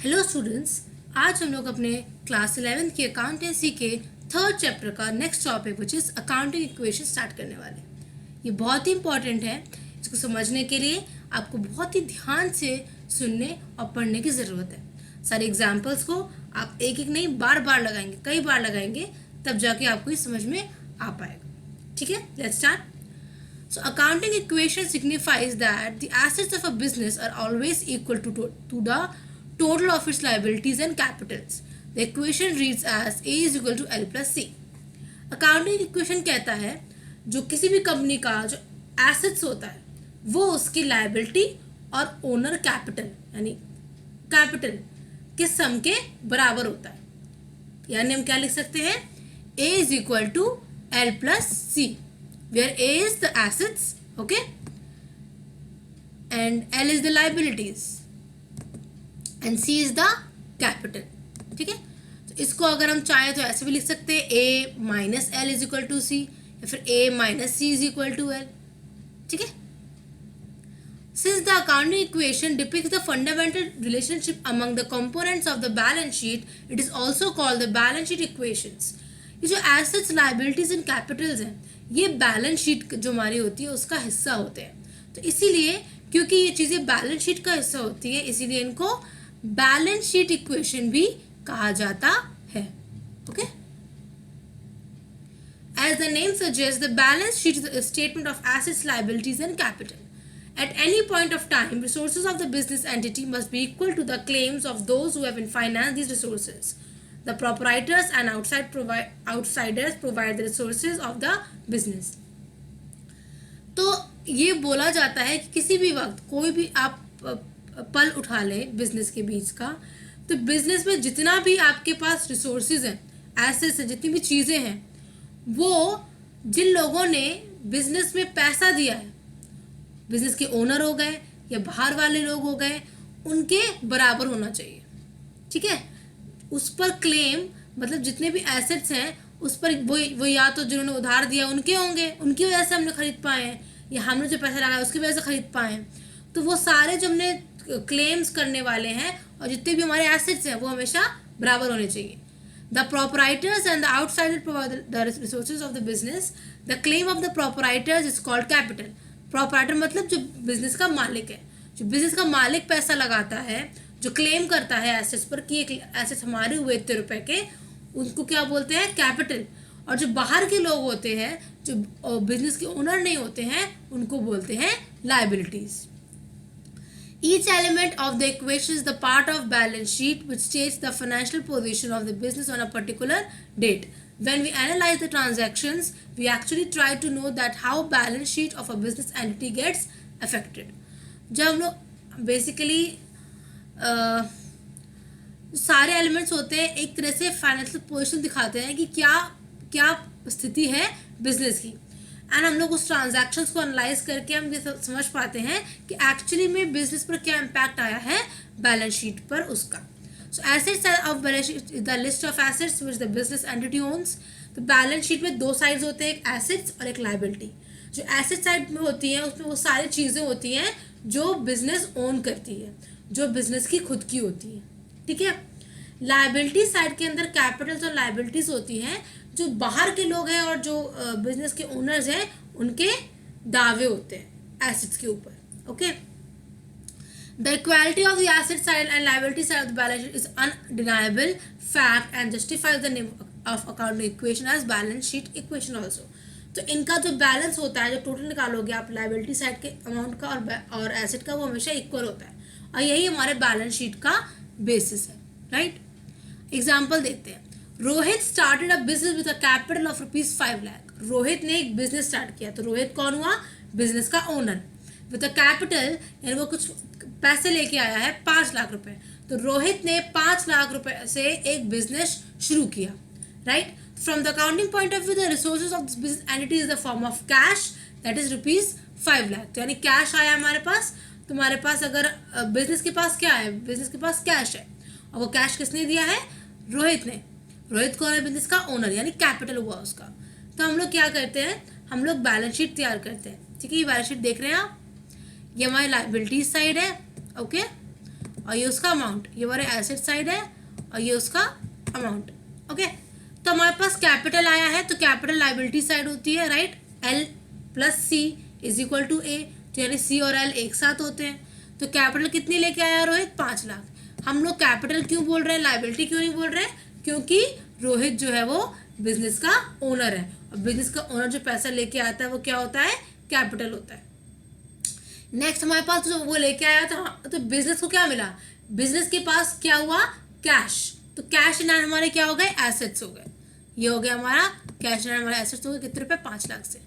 Hello students, आज हम लोग अपने क्लास 11th की अकाउंटेंसी के थर्ड चैप्टर का next topic which is accounting equation start करने वाले हैं। ये बहुत ही इंपॉर्टेंट है। इसको समझने के लिए आपको बहुत ही ध्यान से सुनने और पढ़ने की ज़रूरत है। सारे एग्जाम्पल्स को आप एक एक नहीं बार बार लगाएंगे, कई बार लगाएंगे, तब जाके आपको ये समझ में आ पाएगा। ठीक है, let's start. So accounting equation signifies that the assets of a business are always equal to the total of its liabilities and capitals. The equation reads as A is equal to L plus C. Accounting equation कहता है जो किसी भी company का जो assets होता है वो उसकी liability और owner capital यानी capital के सम के बराबर होता है। यानी हम क्या लिख सकते हैं, A is equal to L plus C, where A is the assets, okay, and L is the liabilities and C is the capital. ठीक है, तो इसको अगर हम चाहें तो ऐसे भी लिख सकते हैं A minus L is equal to C या फिर A minus C is equal to L. ठीक है, since the accounting equation depicts the fundamental relationship among the components of the balance sheet, it is also called the balance sheet equations. ये जो assets, liabilities and capitals हैं, ये balance sheet जो हमारी होती है उसका हिस्सा होते हैं। तो इसीलिए क्योंकि ये चीज़ें बैलेंस शीट का हिस्सा होती है, इसीलिए इनको बैलेंस शीट इक्वेशन भी कहा जाता है। Okay, as the name suggest, the balance sheet is a statement of assets, liabilities and capital. At any point of time, resources of the business entity must be equal to the claims of those who have financed these resources. The proprietors and outsiders provide the resources of the business. तो ये बोला जाता है कि किसी भी वक्त कोई भी आप पल उठा लें बिजनेस के बीच का, तो बिजनेस में जितना भी आपके पास रिसोर्सेज हैं, एसेट्स हैं, जितनी भी चीज़ें हैं, वो जिन लोगों ने बिजनेस में पैसा दिया है, बिजनेस के ओनर हो गए या बाहर वाले लोग हो गए, उनके बराबर होना चाहिए। ठीक है, उस पर क्लेम मतलब जितने भी एसेट्स हैं उस पर वो या तो जिन्होंने उधार दिया उनके होंगे, उनकी वजह से हमने खरीद पाए हैं, या हमने जो पैसा लगाया उसकी वजह से खरीद पाए हैं। तो वो सारे जो हमने क्लेम्स करने वाले हैं और जितने भी हमारे एसेट्स हैं वो हमेशा बराबर होने चाहिए। The proprietors and the outsider provide the resources of the business. The claim of the proprietors is called capital. Proprietor मतलब जो बिजनेस का मालिक है, जो बिजनेस का मालिक पैसा लगाता है, जो क्लेम करता है एसेट्स पर कि एक एसेट्स हमारे हुए इतने रुपए के, उनको क्या बोलते हैं, कैपिटल. और जो बाहर के लोग होते हैं, जो बिजनेस के ओनर नहीं होते हैं, उनको बोलते हैं liabilities. Each element of the equation is the part of balance sheet which states the financial position of the business on a particular date. When we analyze the transactions, we actually try to know that how balance sheet of a business entity gets affected. जब हम लोग basically सारे elements होते हैं एक तरह से financial position दिखाते हैं कि क्या क्या स्थिति है बिजनेस की, एंड हम लोग उस ट्रांजैक्शंस को एनालाइज करके हम ये समझ पाते हैं कि एक्चुअली में बिजनेस पर क्या इम्पैक्ट आया है बैलेंस शीट पर उसका. So assets of balance sheet is the list of assets which the business entity owns. तो बैलेंस शीट में दो साइड्स होते हैं, एक एसेट्स और एक लायबिलिटी. जो एसेट साइड में होती है उसमें वो सारी चीज़ें होती हैं जो बिजनेस ओन करती है, जो बिजनेस की खुद की होती है. ठीक है, लायबिलिटी साइड के अंदर कैपिटल्स और लायबिलिटीज होती हैं जो बाहर के लोग हैं और जो बिजनेस के ओनर्स हैं उनके दावे होते हैं एसेट्स के ऊपर. Okay, the equality of the asset side and liability side of the balance sheet is undeniable fact and justifies the name of accounting equation as balance sheet equation also. तो इनका जो बैलेंस होता है, जो total निकालोगे आप liability side के amount का और एसेट का, वो हमेशा इक्वल होता है और यही हमारे बैलेंस शीट का बेसिस है. राइट, एग्जाम्पल देखते हैं. Rohit started a business with a capital of ₹5 lakh. Rohit ने एक बिजनेस स्टार्ट किया. तो रोहित कौन हुआ, बिजनेस का ओनर. विद अ कैपिटल यानी वो कुछ पैसे लेके आया है 5 लाख रुपए. तो रोहित ने 5 लाख रुपए से एक बिजनेस शुरू किया. Right, from the accounting point of view the resources of this business entity is the form of cash, that is ₹5 lakh. तो यानी कैश आया हमारे पास. तुम्हारे पास अगर बिजनेस के पास क्या है, बिजनेस के पास कैश है और वो कैश किसने दिया है, रोहित ने. रोहित कौन है, बिजनेस का ओनर, यानी कैपिटल हुआ उसका. तो हम लोग क्या करते हैं, हम लोग बैलेंस शीट तैयार करते हैं. ठीक है, ये बैलेंस शीट देख रहे हैं आप, ये हमारी लायबिलिटीज साइड है. ओके, और ये उसका अमाउंट, ये हमारे एसेट साइड है और ये उसका अमाउंट। ओके, तो हमारे पास कैपिटल आया है तो कैपिटल लाइबिलिटी साइड होती है, right. L plus C is equal to A, तो यानी सी और एल एक साथ होते हैं। तो कैपिटल कितनी लेके आया रोहित? 5 लाख। हम लोग कैपिटल क्यों बोल रहे हैं, लाइबिलिटी क्यों नहीं बोल रहे हैं? क्योंकि रोहित जो है वो बिजनेस का ओनर है, और बिजनेस का ओनर जो पैसा लेके आता है वो क्या होता है? कैपिटल होता है। नेक्स्ट हमारे पास जो वो लेके आया था, तो बिजनेस को क्या मिला? बिजनेस के पास क्या हुआ? कैश। तो कैश इन हमारे क्या हो गए? एसेट्स हो गए। ये हो गया हमारा कैश इन हमारे एसेट्स हो गए कितने रुपए? 5 लाख से।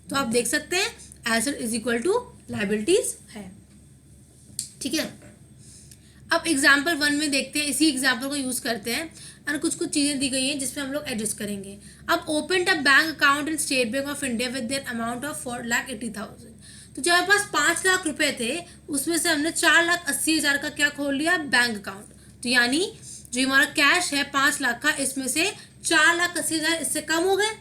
तो आप देख सकते हैं asset is equal to liabilities है। ठीक है, अब एग्जाम्पल 1 में देखते हैं, इसी एग्जाम्पल को यूज करते हैं और कुछ कुछ चीजें दी गई हैं जिसमें हम लोग एडजस्ट करेंगे। अब open a bank account in state bank of India with their amount of 4,80,000। तो जो हमारे पास 5 लाख रुपए थे उसमें से हमने 4,80,000 का क्या खोल लिया? Bank account. तो यानी जो हमारा कैश है 5 लाख का, इसमें से 4,80,000 इससे कम हो गए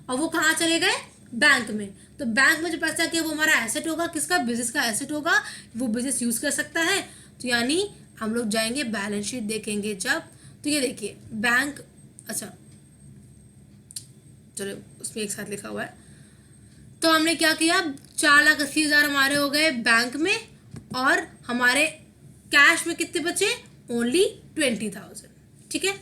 और वो कहाँ चले गए? बैंक में। तो बैंक में जो पैसा किया वो हमारा एसेट होगा, किसका? बिजनेस का एसेट होगा, वो बिजनेस यूज कर सकता है। तो यानी हम लोग जाएंगे बैलेंस शीट देखेंगे जब, तो ये देखिए बैंक, अच्छा चलो उसमें एक साथ लिखा हुआ है। तो हमने क्या किया? 4,80,000 हमारे हो गए बैंक में, और हमारे कैश में कितने बचे? ओनली 20,000। ठीक है,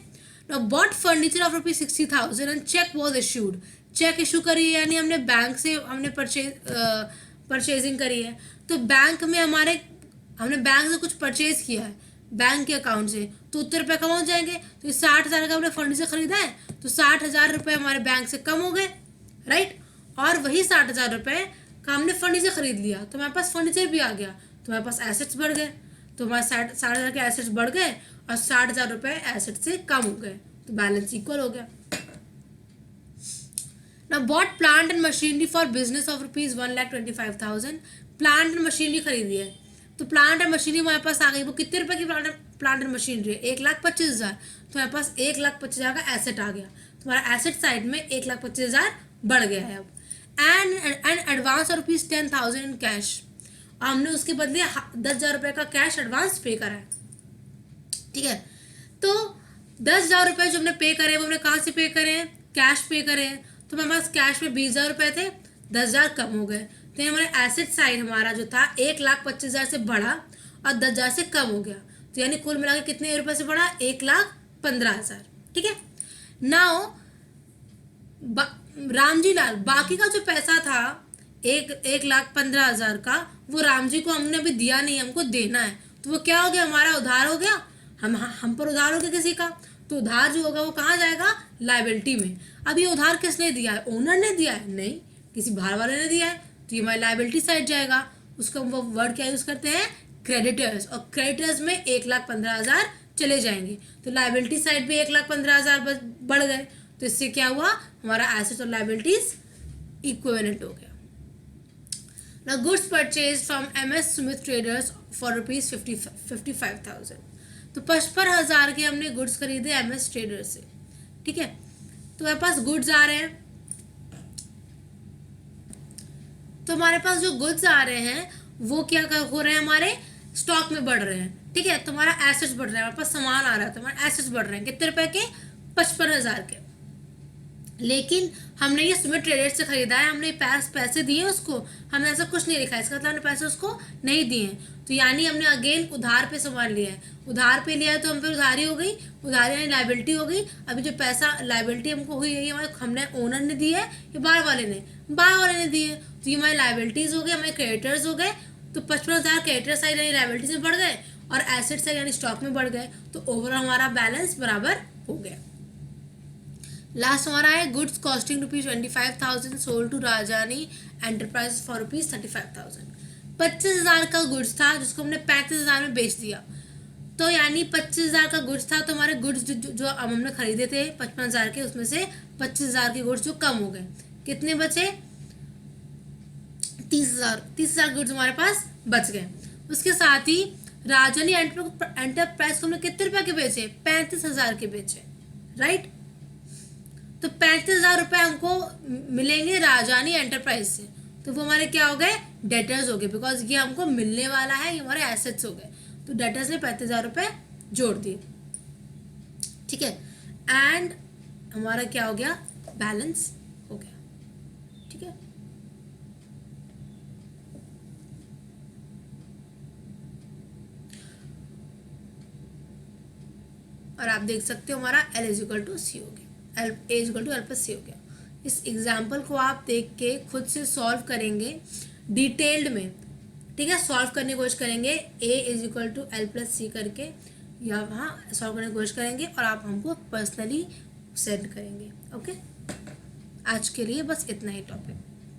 now bought furniture of ₹60,000 and cheque was issued. Cheque issue करी है यानी हमने बैंक से हमने परचेजिंग करी है। तो बैंक में हमने बैंक से कुछ परचेज किया है बैंक के अकाउंट से, तो उतने रुपये कम हो जाएंगे। तो 60,000 का हमने फर्नीचर खरीदा है तो 60,000 रुपये हमारे बैंक से कम हो गए, राइट। और वही 60,000 रुपये का हमने फर्नीचर खरीद लिया तो हमारे पास फर्नीचर भी आ गया, तो हमारे पास एसेट्स बढ़ गए। तो हमारे 60,000 के एसेट्स बढ़ गए और 60,000 रुपये एसेट से कम हो गए, तो बैलेंस इक्वल हो गया। Now bought plant and machinery for business of ₹1,25,000। Plant and machinery खरीदी है, तो प्लांट एंड मशीनरी हमारे पास आ गई। वो कितने रुपए की प्लांट एंड मशीनरी है? 1,25,000। तो हमारे पास 1,25,000 का एसेट आ गया, तो हमारा एसेट साइड में 1,25,000 बढ़ गया है अब। And advance of ₹10,000 in cash, और हमने उसके बदले 10,000 रुपये का कैश एडवांस पे करा है। ठीक है, तो 10,000 रुपये जो हमने पे करे वो हमने कहाँ से पे करे हैं? कैश पे करे हैं। तो हमारे पास कैश में 20,000 रुपये थे, 10,000 कम हो गए, तो हमारे एसेट साइड हमारा जो था 1,25,000 से बढ़ा और 10,000 से कम हो गया। तो यानी कुल मिला के कितने रुपए से बढ़ा? 1,15,000। ठीक है, नाउ रामजी लाल, बाकी का जो पैसा था 1,15,000 का, वो राम जी को हमने अभी दिया नहीं, हमको देना है। तो वो क्या हो गया? हमारा उधार हो गया, हम पर उधार हो गया किसी का, तो उधार जो होगा वो कहाँ जाएगा? लाइबिलिटी में। अब ये उधार किसने दिया है? ओनर ने दिया है? नहीं, किसी बाहर वाले ने दिया है, तो ये हमारी लाइबिलिटी साइड जाएगा। उसका वो वर्ड क्या यूज करते हैं? क्रेडिटर्स, और क्रेडिटर्स में 1,15,000 चले जाएंगे, तो लाइबिलिटी साइड भी 1,15,000 बढ़ गए। तो इससे क्या हुआ? हमारा एसेट्स और लाइबिलिटीज इक्विवेलेंट हो गया। Now goods purchased from MS Smith Traders for ₹55,000। तो 55,000 के हमने गुड्स खरीदे MS ट्रेडर से। ठीक है, तो हमारे पास गुड्स आ रहे हैं, तो हमारे पास जो गुड्स आ रहे हैं वो क्या हो रहे हैं? हमारे स्टॉक में बढ़ रहे हैं। ठीक है, तो हमारा एसेट्स बढ़ रहा है, हमारे पास सामान आ रहा है तो हमारे एसेट्स बढ़ रहे हैं। कितने रुपए के? 55,000 के। लेकिन हमने ये स्मिथ ट्रेडर्स से खरीदा है, हमने पैसे दिए उसको, हमने ऐसा कुछ नहीं लिखा है, इसका मतलब हमने पैसे उसको नहीं दिए हैं। तो यानी हमने अगेन उधार पे सामान लिया है, उधार पे लिया है तो हम पे उधारी हो गई, उधारी यानी लाइबिलिटी हो गई। अभी जो पैसा लाइबिलिटी हमको हुई है ये हमने ओनर ने दी है या बाहर वाले ने? बाहर वाले ने दी है, तो ये हमारी लाइबिलिटीज हो गए, हमारे क्रेडिटर्स हो गए। तो 55,000 क्रेडिटर साइड यानी लाइबिलिटी में बढ़ गए और एसेट साइड यानी स्टॉक में बढ़ गए, तो ओवरऑल हमारा बैलेंस बराबर हो गया। लास्ट हमारा है goods costing ₹25,000 sold to Rajani enterprise for ₹35,000। 25,000 का गुड्स था जिसको हमने 35,000 में बेच दिया, तो यानी 25,000 का गुड्स था, तो हमारे गुड्स जो हमने खरीदे थे 55,000 के, उसमें से 25,000 के गुड्स जो कम हो गए, कितने बचे? 30,000 गुड्स हमारे पास बच गए। उसके साथ ही राजानी एंटरप्राइज को हमने कितने रुपए के बेचे? 35,000 के बेचे, राइट। तो 35,000 रुपये हमको मिलेंगे राजानी एंटरप्राइज से, तो वो हमारे क्या हो गए? डेटर्स हो गए, बिकॉज ये हमको मिलने वाला है, ये हमारे एसेट्स हो गए। तो डेटर्स ने 35,000 रुपये जोड़ दिए, ठीक है। एंड हमारा क्या हो गया, बैलेंस हो गया, ठीक है। और आप देख सकते हो हमारा L is equal to C हो गया, L A is equal to L plus C हो गया। इस एग्जाम्पल को आप देख के खुद से सॉल्व करेंगे डिटेल्ड में, ठीक है। सॉल्व करने की कोशिश करेंगे A is equal to L plus C करके, या वहाँ सॉल्व करने की कोशिश करेंगे और आप हमको पर्सनली सेंड करेंगे, ओके। आज के लिए बस इतना ही टॉपिक,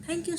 थैंक यू।